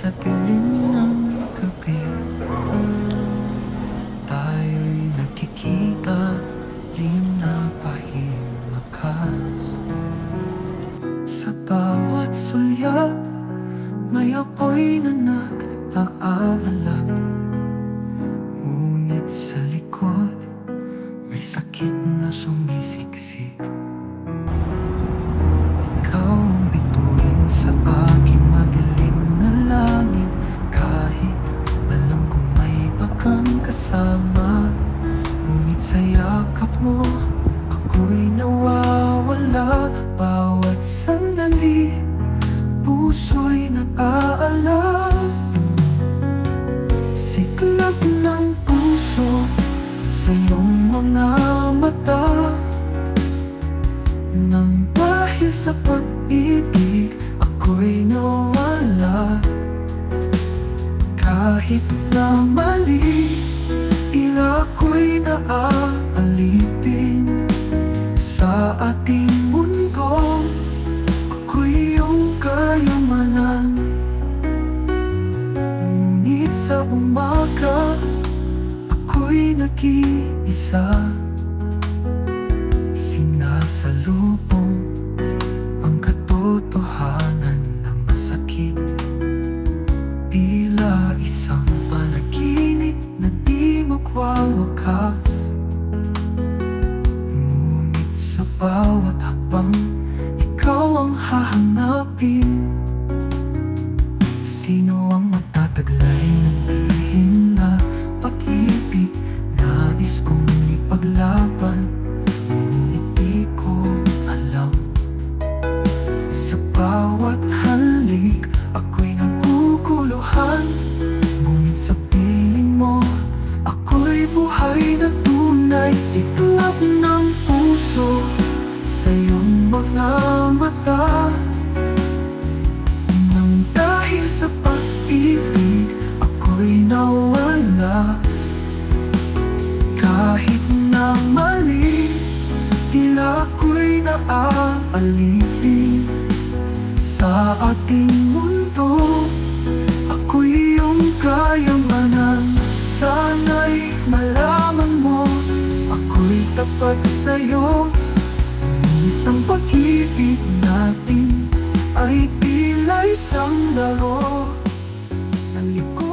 sa dilim ng gabi, tayo'y nagkikita, lihim na pahimakas. Sa bawat sulyap, may apoy na nag-aalab. Ngunit sa likod, may sakit na sumisiksik. Ikaw ang bituin sa aking madilim na langit. Kahit alam kong may iba kang kasama, ngunit sa yakap mo, ako'y nawawala. Bawat sandali, puso'y nag-aalala. Siklab ng puso sa iyong mga mata, nang dahil sa pag-ibig, ako'y nawala. Kahit na mali, tila ako'y naaalipin sa ating mundo. Ako'y iyong kayamanan. Ngunit sa umaga, ako'y nag-iisa. Sinasalubong ang katotohanan na masakit. Tila isang panaginip na di magwawakas. Ngunit sa bawat hakbang, ikaw ang hahanapin. Sino ang magtataglay ng lihim na pag-ibig? Nais kong ipaglaban, ngunit di ko alam. Sa bawat halik, ako'y naguguluhan. Ngunit sa piling mo, ako'y buhay na tunay. Siklab ng puso sa iyong mga mata, nang dahil sa pag-ibig, ako'y nawala. Kahit na mali, tila ako'y naaalipin sa ating mundo. Ako'y iyong kayamanan. Sana'y malaman mo, ako'y tapat sa'yo. Ngunit ang pag-ibig natin ay tila isang laro sa likod